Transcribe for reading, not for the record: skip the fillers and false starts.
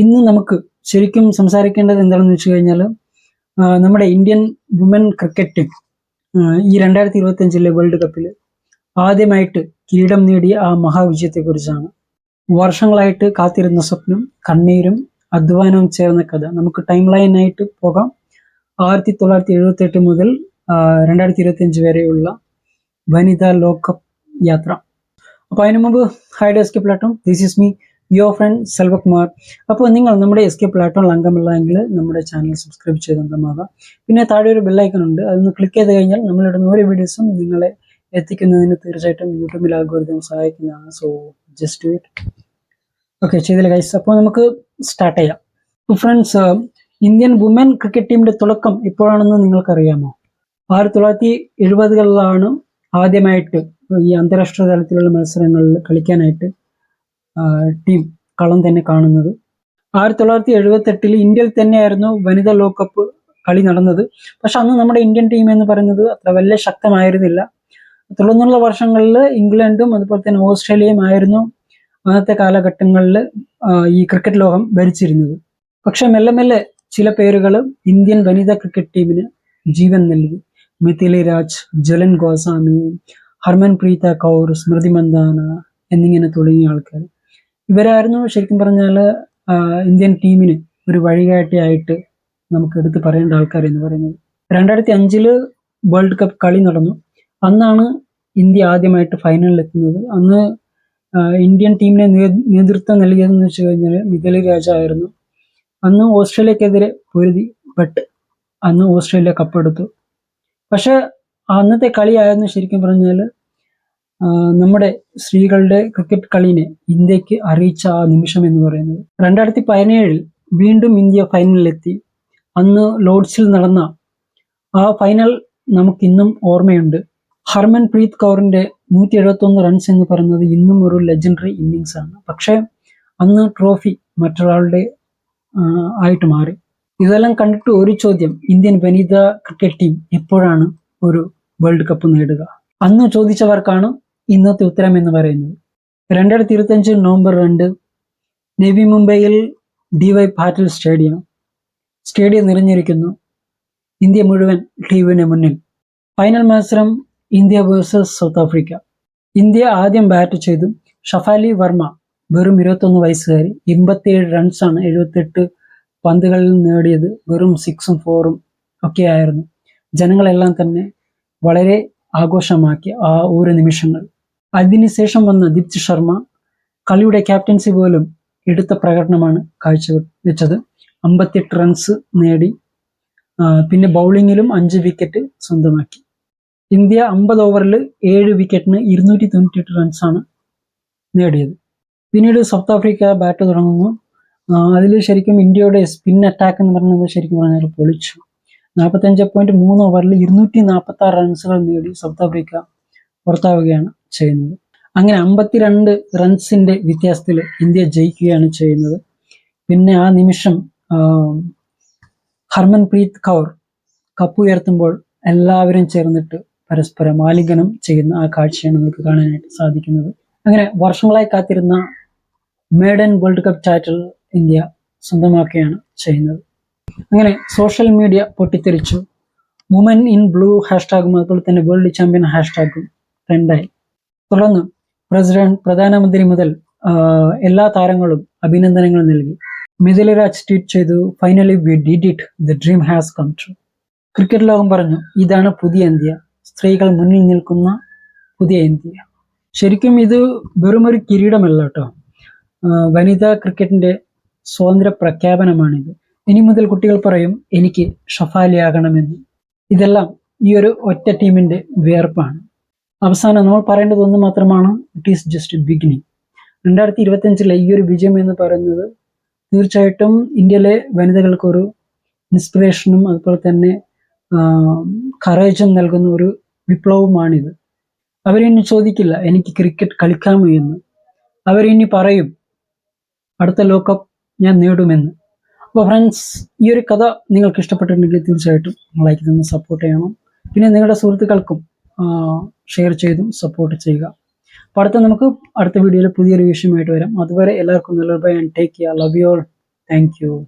ഇന്ന് നമുക്ക് ശരിക്കും സംസാരിക്കേണ്ടത് എന്താണെന്ന് വെച്ച് കഴിഞ്ഞാൽ നമ്മുടെ ഇന്ത്യൻ വുമൻ ക്രിക്കറ്റ് ടീം ഈ 2025 വേൾഡ് കപ്പിൽ ആദ്യമായിട്ട് കിരീടം നേടിയ ആ മഹാവിജയത്തെക്കുറിച്ചാണ്. വർഷങ്ങളായിട്ട് കാത്തിരുന്ന സ്വപ്നം, കണ്ണീരും അധ്വാനവും ചേർന്ന കഥ. നമുക്ക് ടൈം ലൈനായിട്ട് പോകാം. 1978 മുതൽ 2025 വരെയുള്ള വനിതാ ലോകകപ്പ് യാത്ര. അപ്പോൾ അതിനു മുമ്പ് ഹൈഡ് എസ്കേ പ്ലാറ്റോൺ, this is me your friend Selvakumar. അപ്പോൾ നിങ്ങൾ നമ്മുടെ എസ്കേ പ്ലാറ്റോണിൽ അംഗമല്ല എങ്കിൽ നമ്മുടെ ചാനൽ സബ്സ്ക്രൈബ് ചെയ്ത് അംഗമാകാം. പിന്നെ താഴെ ഒരു ബെല്ലൈക്കൺ ഉണ്ട്, അതൊന്ന് ക്ലിക്ക് ചെയ്ത് കഴിഞ്ഞാൽ നമ്മളിടുന്ന ഓരോ വീഡിയോസും നിങ്ങളെ എത്തിക്കുന്നതിന് തീർച്ചയായിട്ടും യൂട്യൂബിൽ ആൽഗോരിതം സഹായിക്കുന്നതാണ്. So just do it. Okay, ചെയ്തില്ല ഗൈസ്. അപ്പോൾ നമുക്ക് സ്റ്റാർട്ട് ചെയ്യാം. ഫ്രണ്ട്സ്, ഇന്ത്യൻ വുമൻ ക്രിക്കറ്റ് ടീമിന്റെ തുടക്കം എപ്പോഴാണെന്ന് നിങ്ങൾക്കറിയാമോ? 1970-കളിലാണ് ആദ്യമായിട്ട് ഈ അന്താരാഷ്ട്ര തലത്തിലുള്ള മത്സരങ്ങളിൽ കളിക്കാനായിട്ട് ടീം കളം തന്നെ കാണുന്നത്. 1978 ഇന്ത്യയിൽ തന്നെയായിരുന്നു വനിതാ ലോകകപ്പ് കളി നടന്നത്. പക്ഷെ അന്ന് നമ്മുടെ ഇന്ത്യൻ ടീം എന്ന് പറയുന്നത് അത്ര വലിയ ശക്തമായിരുന്നില്ല. തുടർന്നുള്ള വർഷങ്ങളിൽ ഇംഗ്ലണ്ടും അതുപോലെ തന്നെ ഓസ്ട്രേലിയയും ആയിരുന്നു അന്നത്തെ കാലഘട്ടങ്ങളിൽ ഈ ക്രിക്കറ്റ് ലോകം ഭരിച്ചിരുന്നത്. പക്ഷെ മെല്ലെ മെല്ലെ ചില പേരുകൾ ഇന്ത്യൻ വനിതാ ക്രിക്കറ്റ് ടീമിന് ജീവൻ നൽകി. മിഥിലി രാജ്, ജലൻ ഗോസ്വാമി, ഹർമൻപ്രീത കൗർ, സ്മൃതി മന്ദാന എന്നിങ്ങനെ തുടങ്ങിയ ആൾക്കാർ. ഇവരായിരുന്നു ശരിക്കും പറഞ്ഞാൽ ഇന്ത്യൻ ടീമിന് ഒരു വഴികാട്ടിയായിട്ട് നമുക്ക് എടുത്ത് പറയേണ്ട ആൾക്കാർ എന്ന് പറയുന്നത്. 2005 വേൾഡ് കപ്പ് കളി നടന്നു. അന്നാണ് ഇന്ത്യ ആദ്യമായിട്ട് ഫൈനലിൽ എത്തുന്നത്. അന്ന് ഇന്ത്യൻ ടീമിനെ നേതൃത്വം നൽകിയതെന്ന് വെച്ച് കഴിഞ്ഞാൽ മിഥിലി രാജ് ആയിരുന്നു. അന്ന് ഓസ്ട്രേലിയക്കെതിരെ പൊരുതി, ബട്ട് അന്ന് ഓസ്ട്രേലിയ കപ്പെടുത്തു. പക്ഷെ അന്നത്തെ കളിയായിരുന്നു ശരിക്കും പറഞ്ഞാൽ നമ്മുടെ സ്ത്രീകളുടെ ക്രിക്കറ്റ് കളിനെ ഇന്ത്യക്ക് അറിയിച്ച ആ നിമിഷം എന്ന് പറയുന്നത്. 2017 വീണ്ടും ഇന്ത്യ ഫൈനലിലെത്തി. അന്ന് ലോർഡ്സിൽ നടന്ന ആ ഫൈനൽ നമുക്കിന്നും ഓർമ്മയുണ്ട്. ഹർമൻപ്രീത് കൗറിന്റെ 171 റൺസ് എന്ന് പറയുന്നത് ഇന്നും ഒരു ലെജൻഡറി ഇന്നിങ്സ് ആണ്. പക്ഷെ അന്ന് ട്രോഫി മറ്റൊരാളുടെ ആയിട്ട് മാറി. ഇതെല്ലാം കണ്ടിട്ട് ഒരു ചോദ്യം, ഇന്ത്യൻ വനിതാ ക്രിക്കറ്റ് ടീം എപ്പോഴാണ് ഒരു വേൾഡ് കപ്പ് നേടുക? അന്ന് ചോദിച്ചവർക്കാണ് ഇന്നത്തെ ഉത്തരം എന്ന് പറയുന്നത്. 2025 നവംബർ 2 നവി മുംബൈയിൽ DY പാറ്റിൽ സ്റ്റേഡിയം നിറഞ്ഞിരിക്കുന്നു. ഇന്ത്യ മുഴുവൻ ടീമിന് മുന്നിൽ. ഫൈനൽ മത്സരം India versus south Africa. India ആദ്യം ബാറ്റ് ചെയ്തു. ഷഫാലി വർമ്മ, വെറും 21 വയസ്സുകാരി, 87 റൺസാണ് 78 പന്തുകളിൽ നേടിയത്. വെറും 6ഉം 4ഉം ഒക്കെ ആയിരുന്നു. ജനങ്ങളെല്ലാം തന്നെ വളരെ ആഘോഷമാക്കി ആ ഓരോ നിമിഷങ്ങൾ. അതിനുശേഷം വന്ന ദീപ്തി ശർമ്മ കളിയുടെ ക്യാപ്റ്റൻസി പോലും എടുത്ത പ്രകടനമാണ് കാഴ്ചവെച്ചത്. 58 റൺസ് നേടി. പിന്നെ ബൗളിങ്ങിലും 5 വിക്കറ്റ് സ്വന്തമാക്കി. ഇന്ത്യ 50 ഓവറിൽ 7 വിക്കറ്റിന് 298 റൺസാണ് നേടിയത്. പിന്നീട് സൗത്ത് ആഫ്രിക്ക ബാറ്റ് തുടങ്ങുന്നു. അതിൽ ശരിക്കും ഇന്ത്യയുടെ സ്പിൻ അറ്റാക്ക് എന്ന് പറയുന്നത് ശരിക്കും പറഞ്ഞാൽ പൊളിച്ചു. 45.3 ഓവറിൽ 246 റൺസുകൾ നേടി സൗത്ത് ആഫ്രിക്ക പുറത്താവുകയാണ് ചെയ്യുന്നത്. അങ്ങനെ 52 റൺസിന്റെ വ്യത്യാസത്തിൽ ഇന്ത്യ ജയിക്കുകയാണ് ചെയ്യുന്നത്. പിന്നെ ആ നിമിഷം ഹർമൻപ്രീത് കൗർ കപ്പ് ഉയർത്തുമ്പോൾ എല്ലാവരും ചേർന്നിട്ട് പരസ്പരം ആലിംഗനം ചെയ്യുന്ന ആ കാഴ്ചയാണ് നമുക്ക് കാണാനായിട്ട് സാധിക്കുന്നത്. അങ്ങനെ വർഷങ്ങളായി കാത്തിരുന്ന maiden world cup title India സ്വന്തമാക്കുകയാണ് ചെയ്യുന്നത്. അങ്ങനെ സോഷ്യൽ മീഡിയ പൊട്ടിത്തെറിച്ചു. വുമൻ ഇൻ ബ്ലൂ ഹാഷ്ടാഗും അതുപോലെ തന്നെ വേൾഡ് ചാമ്പ്യൻ ഹാഷ്ടാഗും ട്രെൻഡായി. തുടർന്ന് പ്രധാനമന്ത്രി മുതൽ എല്ലാ താരങ്ങളും അഭിനന്ദനങ്ങൾ നൽകി. മിഥിലി രാജ് ട്വീറ്റ് ചെയ്തു, finally we did it, the dream has come true. Cricket ലോകം പറഞ്ഞു, ഇതാണ് പുതിയ ഇന്ത്യ, സ്ത്രീകൾ മുന്നിൽ നിൽക്കുന്ന പുതിയ ഇന്ത്യ. ശരിക്കും ഇത് വെറുമൊരു കിരീടമല്ല കേട്ടോ, വനിതാ ക്രിക്കറ്റിന്റെ സ്വാതന്ത്ര്യ പ്രഖ്യാപനമാണിത്. ഇനി മുതൽ കുട്ടികൾ പറയും എനിക്ക് ഷഫാലിയാകണമെന്ന്. ഇതെല്ലാം ഈ ഒരു ഒറ്റ ടീമിന്റെ വിയർപ്പാണ്. അവസാനം നമ്മൾ പറയേണ്ടത് ഒന്ന് മാത്രമാണ്, ഇറ്റ് ഈസ് ജസ്റ്റ് ബിഗിനിങ്. 2025 ഈ ഒരു വിജയം എന്ന് പറയുന്നത് തീർച്ചയായിട്ടും ഇന്ത്യയിലെ വനിതകൾക്കൊരു ഇൻസ്പിറേഷനും അതുപോലെ തന്നെ കറേജും നൽകുന്ന ഒരു വിപ്ലവമാണിത്. അവരിനി ചോദിക്കില്ല എനിക്ക് ക്രിക്കറ്റ് കളിക്കാമോ എന്ന്. അവരിനി പറയും അടുത്ത ലോകകപ്പ് ഞാൻ നേടുമെന്ന്. അപ്പോൾ ഫ്രണ്ട്സ്, ഈ ഒരു കഥ നിങ്ങൾക്ക് ഇഷ്ടപ്പെട്ടിട്ടുണ്ടെങ്കിൽ തീർച്ചയായിട്ടും ലൈക്ക് ചെയ്തൊന്ന് സപ്പോർട്ട് ചെയ്യണം. പിന്നെ നിങ്ങളുടെ സുഹൃത്തുക്കൾക്കും ഷെയർ ചെയ്തും സപ്പോർട്ട് ചെയ്യുക. അപ്പോൾ നമുക്ക് അടുത്ത വീഡിയോയിൽ പുതിയൊരു വിഷയമായിട്ട് വരാം. അതുവരെ എല്ലാവർക്കും നല്ല bye and take care. Love you all. Thank U.